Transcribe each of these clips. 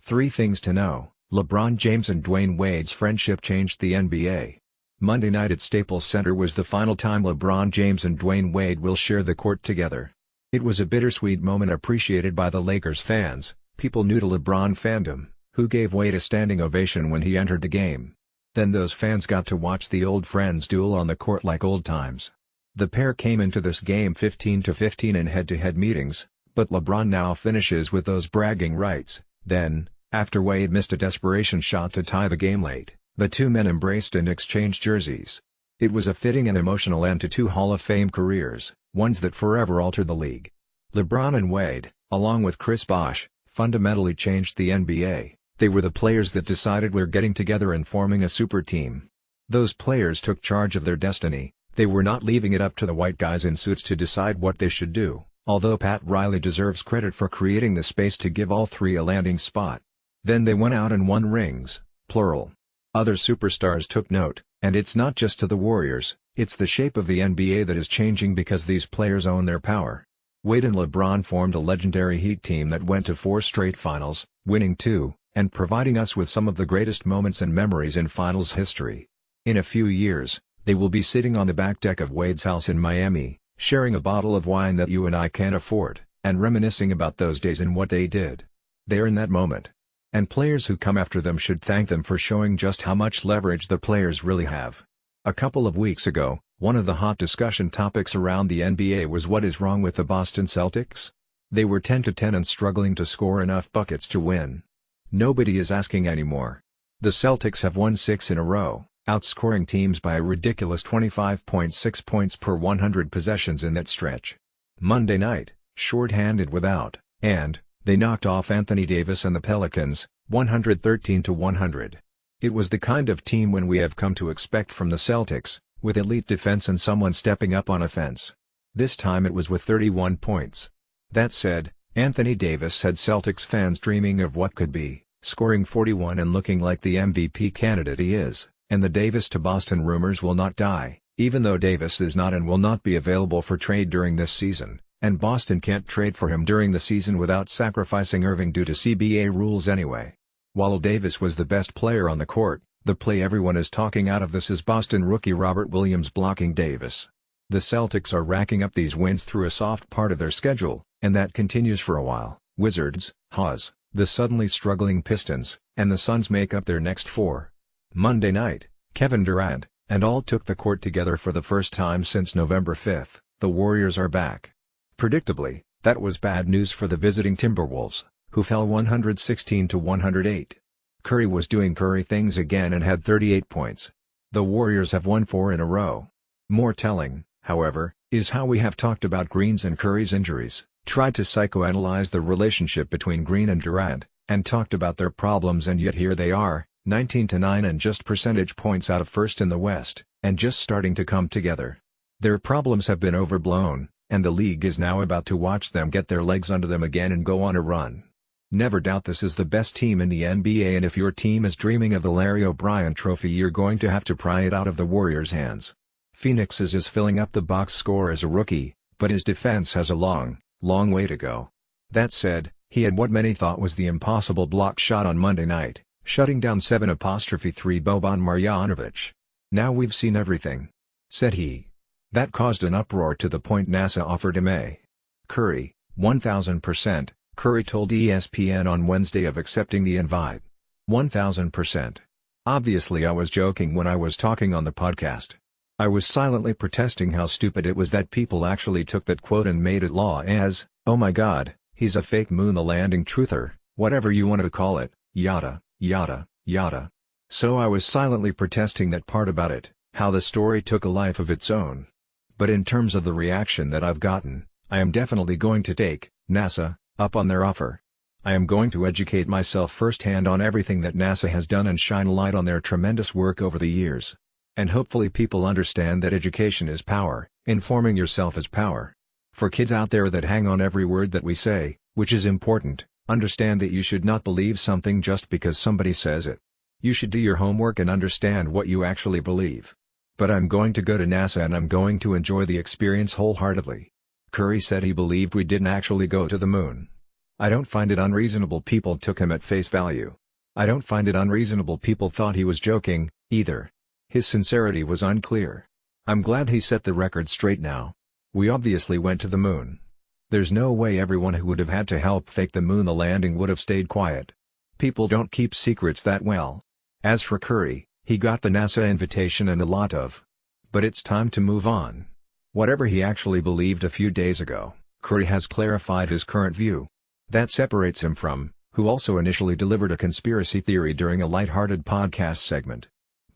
3 things to know: LeBron James and Dwyane Wade's friendship changed the NBA. Monday night at Staples Center was the final time LeBron James and Dwyane Wade will share the court together. It was a bittersweet moment appreciated by the Lakers fans, people new to LeBron fandom, who gave Wade a standing ovation when he entered the game. Then those fans got to watch the old friends duel on the court like old times. The pair came into this game 15-15 in head-to-head meetings, but LeBron now finishes with those bragging rights. Then, after Wade missed a desperation shot to tie the game late, the two men embraced and exchanged jerseys. It was a fitting and emotional end to 2 Hall of Fame careers, ones that forever altered the league. LeBron and Wade, along with Chris Bosh, fundamentally changed the NBA. They were the players that decided we're getting together and forming a super team. Those players took charge of their destiny. They were not leaving it up to the white guys in suits to decide what they should do, although Pat Riley deserves credit for creating the space to give all 3 a landing spot. Then they went out and won rings, plural. Other superstars took note, and it's not just to the Warriors, it's the shape of the NBA that is changing because these players own their power. Wade and LeBron formed a legendary Heat team that went to 4 straight finals, winning 2, and providing us with some of the greatest moments and memories in finals history. In a few years, they will be sitting on the back deck of Wade's house in Miami, sharing a bottle of wine that you and I can't afford, and reminiscing about those days and what they did. They're in that moment. And players who come after them should thank them for showing just how much leverage the players really have. A couple of weeks ago, one of the hot discussion topics around the NBA was what is wrong with the Boston Celtics? They were 10-10 and struggling to score enough buckets to win. Nobody is asking anymore. The Celtics have won 6 in a row, outscoring teams by a ridiculous 25.6 points per 100 possessions in that stretch. Monday night, short-handed without, and they knocked off Anthony Davis and the Pelicans, 113-100. It was the kind of team when we have come to expect from the Celtics, with elite defense and someone stepping up on offense. This time it was with 31 points. That said, Anthony Davis had Celtics fans dreaming of what could be, scoring 41 and looking like the MVP candidate he is, and the Davis to Boston rumors will not die, even though Davis is not and will not be available for trade during this season. And Boston can't trade for him during the season without sacrificing Irving due to CBA rules anyway. While Davis was the best player on the court, the play everyone is talking out of this is Boston rookie Robert Williams blocking Davis. The Celtics are racking up these wins through a soft part of their schedule, and that continues for a while. Wizards, Hawks, the suddenly struggling Pistons, and the Suns make up their next 4. Monday night, Kevin Durant, and all took the court together for the first time since November 5. The Warriors are back. Predictably, that was bad news for the visiting Timberwolves, who fell 116-108. Curry was doing Curry things again and had 38 points. The Warriors have won 4 in a row. More telling, however, is how we have talked about Green's and Curry's injuries, tried to psychoanalyze the relationship between Green and Durant, and talked about their problems, and yet here they are, 19-9 and just percentage points out of first in the West, and just starting to come together. Their problems have been overblown, and the league is now about to watch them get their legs under them again and go on a run. Never doubt this is the best team in the NBA, and if your team is dreaming of the Larry O'Brien Trophy, you're going to have to pry it out of the Warriors' hands. Phoenix is filling up the box score as a rookie, but his defense has a long way to go. That said, he had what many thought was the impossible block shot on Monday night, shutting down 7'3" Boban Marjanovic. "Now we've seen everything," said he. That caused an uproar to the point NASA offered him a Curry, 1000%, Curry told ESPN on Wednesday of accepting the invite. 1000%. Obviously I was joking when I was talking on the podcast. I was silently protesting how stupid it was that people actually took that quote and made it law as, oh my god, he's a fake moon landing truther, whatever you want to call it, yada, yada, yada. So I was silently protesting that part about it, how the story took a life of its own. But in terms of the reaction that I've gotten, I am definitely going to take NASA up on their offer. I am going to educate myself firsthand on everything that NASA has done and shine a light on their tremendous work over the years. And hopefully people understand that education is power, informing yourself is power. For kids out there that hang on every word that we say, which is important, understand that you should not believe something just because somebody says it. You should do your homework and understand what you actually believe. But I'm going to go to NASA and I'm going to enjoy the experience wholeheartedly. Curry said he believed we didn't actually go to the moon. I don't find it unreasonable people took him at face value. I don't find it unreasonable people thought he was joking, either. His sincerity was unclear. I'm glad he set the record straight now. We obviously went to the moon. There's no way everyone who would have had to help fake the moon landing would have stayed quiet. People don't keep secrets that well. As for Curry, he got the NASA invitation and a lot of. But it's time to move on. Whatever he actually believed a few days ago, Curry has clarified his current view. That separates him from, who also initially delivered a conspiracy theory during a lighthearted podcast segment.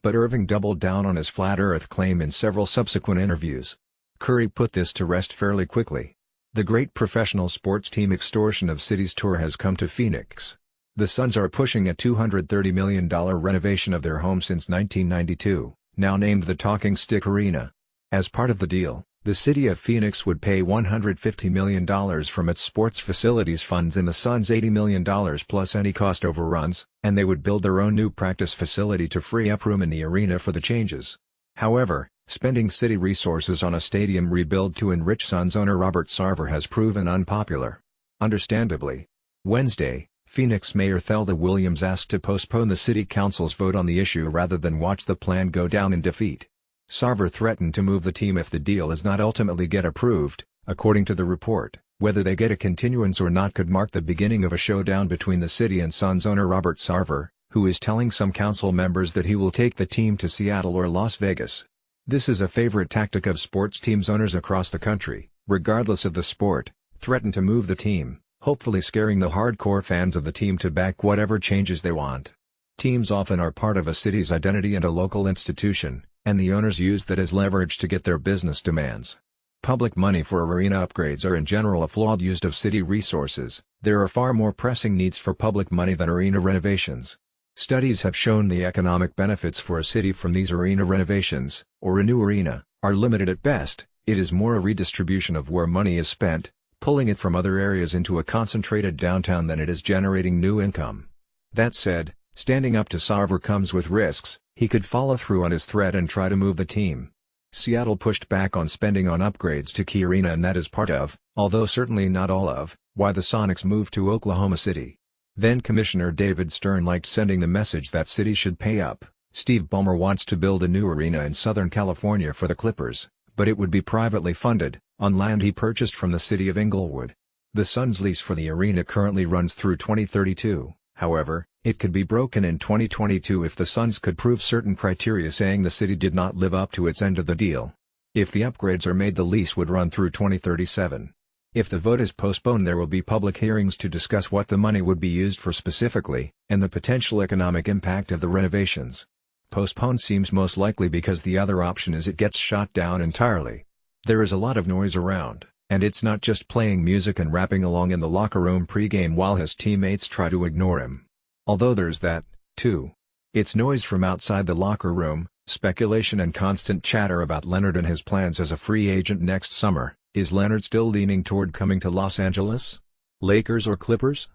But Irving doubled down on his flat Earth claim in several subsequent interviews. Curry put this to rest fairly quickly. The great professional sports team extortion of cities tour has come to Phoenix. The Suns are pushing a $230 million renovation of their home since 1992, now named the Talking Stick Arena. As part of the deal, the city of Phoenix would pay $150 million from its sports facilities funds and the Suns $80 million plus any cost overruns, and they would build their own new practice facility to free up room in the arena for the changes. However, spending city resources on a stadium rebuild to enrich Suns owner Robert Sarver has proven unpopular. Understandably. Wednesday, Phoenix Mayor Thelda Williams asked to postpone the city council's vote on the issue rather than watch the plan go down in defeat. Sarver threatened to move the team if the deal is not ultimately get approved. According to the report, whether they get a continuance or not could mark the beginning of a showdown between the city and Suns owner Robert Sarver, who is telling some council members that he will take the team to Seattle or Las Vegas. This is a favorite tactic of sports teams owners across the country, regardless of the sport, threaten to move the team, hopefully scaring the hardcore fans of the team to back whatever changes they want. Teams often are part of a city's identity and a local institution, and the owners use that as leverage to get their business demands. Public money for arena upgrades are in general a flawed use of city resources. There are far more pressing needs for public money than arena renovations. Studies have shown the economic benefits for a city from these arena renovations, or a new arena, are limited at best. It is more a redistribution of where money is spent, pulling it from other areas into a concentrated downtown than it is generating new income. That said, standing up to Sarver comes with risks. He could follow through on his threat and try to move the team. Seattle pushed back on spending on upgrades to Key Arena, and that is part of, although certainly not all of, why the Sonics moved to Oklahoma City. Then Commissioner David Stern liked sending the message that cities should pay up. Steve Ballmer wants to build a new arena in Southern California for the Clippers, but it would be privately funded, on land he purchased from the city of Inglewood. The Suns' lease for the arena currently runs through 2032, however, it could be broken in 2022 if the Suns could prove certain criteria saying the city did not live up to its end of the deal. If the upgrades are made, the lease would run through 2037. If the vote is postponed, there will be public hearings to discuss what the money would be used for specifically, and the potential economic impact of the renovations. Postpone seems most likely because the other option is it gets shot down entirely. There is a lot of noise around, and it's not just playing music and rapping along in the locker room pregame while his teammates try to ignore him. Although there's that, too. It's noise from outside the locker room, speculation and constant chatter about Leonard and his plans as a free agent next summer. Is Leonard still leaning toward coming to Los Angeles? Lakers or Clippers?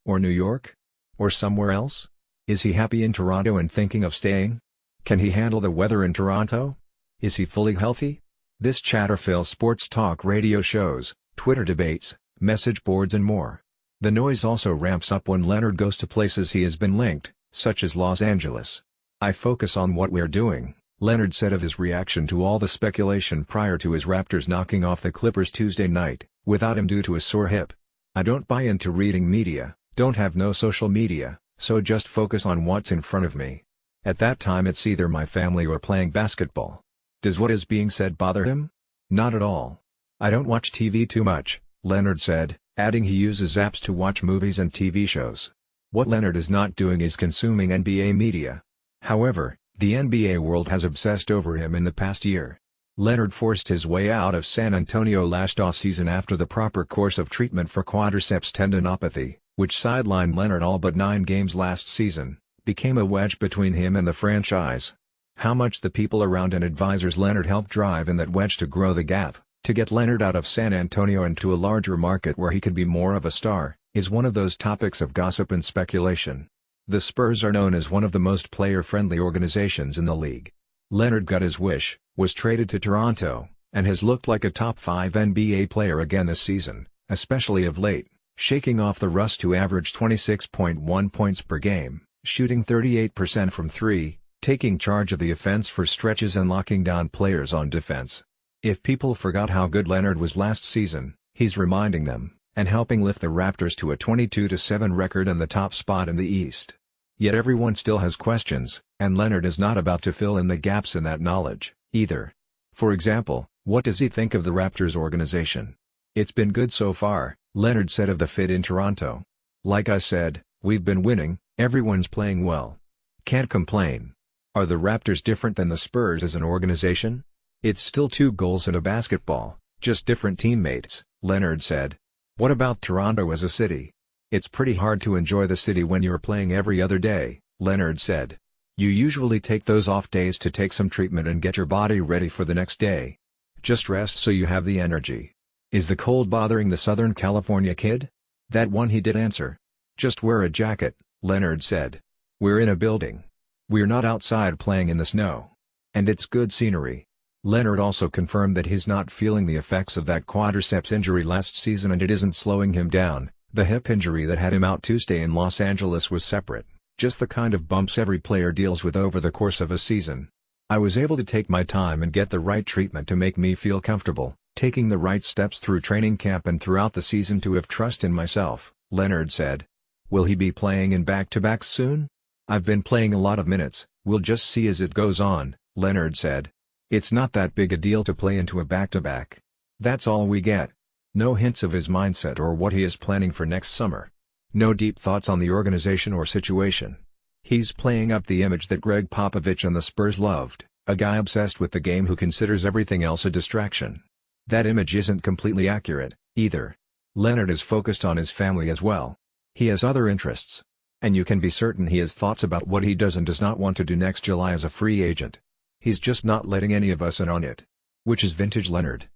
Or New York? Or somewhere else? Is he happy in Toronto and thinking of staying? Can he handle the weather in Toronto? Is he fully healthy? This chatter fills sports talk radio shows, Twitter debates, message boards and more. The noise also ramps up when Leonard goes to places he has been linked, such as Los Angeles. I focus on what we're doing, Leonard said of his reaction to all the speculation prior to his Raptors knocking off the Clippers Tuesday night, without him due to a sore hip. I don't buy into reading media, don't have no social media, so just focus on what's in front of me. At that time it's either my family or playing basketball. Does what is being said bother him? Not at all. I don't watch TV too much, Leonard said, adding he uses apps to watch movies and TV shows. What Leonard is not doing is consuming NBA media. However, the NBA world has obsessed over him in the past year. Leonard forced his way out of San Antonio last offseason after the proper course of treatment for quadriceps tendinopathy, which sidelined Leonard all but 9 games last season, became a wedge between him and the franchise. How much the people around and advisors Leonard helped drive in that wedge to grow the gap, to get Leonard out of San Antonio into a larger market where he could be more of a star, is one of those topics of gossip and speculation. The Spurs are known as one of the most player-friendly organizations in the league. Leonard got his wish, was traded to Toronto, and has looked like a top 5 NBA player again this season, especially of late. shaking off the rust to average 26.1 points per game, shooting 38% from three, taking charge of the offense for stretches and locking down players on defense. If people forgot how good Leonard was last season, he's reminding them, and helping lift the Raptors to a 22-7 record and the top spot in the East. Yet everyone still has questions, and Leonard is not about to fill in the gaps in that knowledge, either. For example, what does he think of the Raptors organization? "It's been good so far," Leonard said of the fit in Toronto. "Like I said, we've been winning, everyone's playing well. Can't complain." Are the Raptors different than the Spurs as an organization? "It's still two goals and a basketball, just different teammates," Leonard said. What about Toronto as a city? "It's pretty hard to enjoy the city when you're playing every other day," Leonard said. "You usually take those off days to take some treatment and get your body ready for the next day. Just rest so you have the energy." Is the cold bothering the Southern California kid? That one he did answer. "Just wear a jacket," Leonard said. "We're in a building. We're not outside playing in the snow. And it's good scenery." Leonard also confirmed that he's not feeling the effects of that quadriceps injury last season and it isn't slowing him down. The hip injury that had him out Tuesday in Los Angeles was separate, just the kind of bumps every player deals with over the course of a season. "I was able to take my time and get the right treatment to make me feel comfortable, taking the right steps through training camp and throughout the season to have trust in myself," Leonard said. Will he be playing in back-to-backs soon? "I've been playing a lot of minutes, we'll just see as it goes on," Leonard said. It's not that big a deal to play into a back-to-back. That's all we get. No hints of his mindset or what he is planning for next summer. No deep thoughts on the organization or situation. He's playing up the image that Greg Popovich and the Spurs loved, a guy obsessed with the game who considers everything else a distraction. That image isn't completely accurate, either. Leonard is focused on his family as well. He has other interests. And you can be certain he has thoughts about what he does and does not want to do next July as a free agent. He's just not letting any of us in on it. Which is vintage Leonard.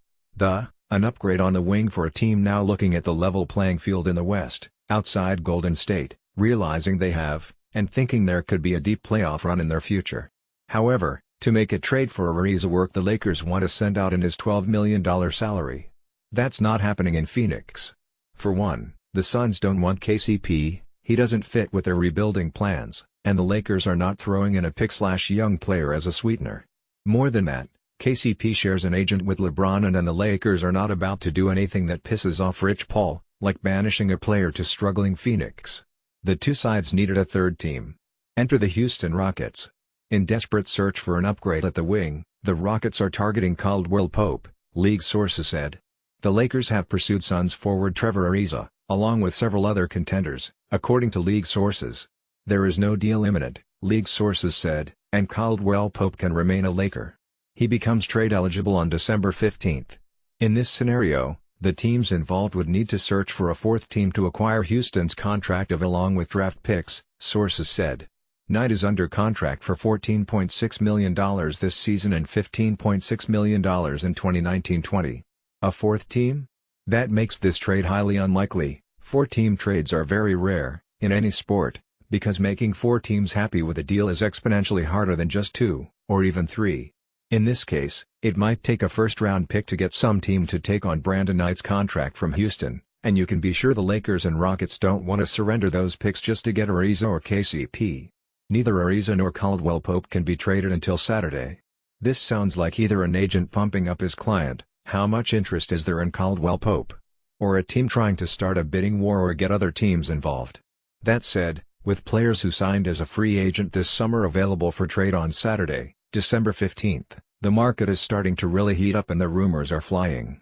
An upgrade on the wing for a team now looking at the level playing field in the West, outside Golden State, realizing they have, and thinking there could be a deep playoff run in their future. However, to make a trade for Ariza work, the Lakers want to send out in his $12 million salary. That's not happening in Phoenix. For one, the Suns don't want KCP, he doesn't fit with their rebuilding plans, and the Lakers are not throwing in a pick/young player as a sweetener. More than that, KCP shares an agent with LeBron and the Lakers are not about to do anything that pisses off Rich Paul, like banishing a player to struggling Phoenix. The two sides needed a third team. Enter the Houston Rockets. In desperate search for an upgrade at the wing, the Rockets are targeting Caldwell-Pope, league sources said. The Lakers have pursued Suns forward Trevor Ariza, along with several other contenders, according to league sources. There is no deal imminent, league sources said, and Caldwell-Pope can remain a Laker. He becomes trade eligible on December 15. In this scenario, the teams involved would need to search for a fourth team to acquire Houston's contract of along with draft picks, sources said. Knight is under contract for $14.6 million this season and $15.6 million in 2019-20. A fourth team? That makes this trade highly unlikely. Four-team trades are very rare, in any sport, because making four teams happy with a deal is exponentially harder than just two, or even three. In this case, it might take a first-round pick to get some team to take on Brandon Knight's contract from Houston, and you can be sure the Lakers and Rockets don't want to surrender those picks just to get Ariza or KCP. Neither Ariza nor Caldwell-Pope can be traded until Saturday. This sounds like either an agent pumping up his client, how much interest is there in Caldwell-Pope? Or a team trying to start a bidding war or get other teams involved. That said, with players who signed as a free agent this summer available for trade on Saturday, December 15, the market is starting to really heat up and the rumors are flying.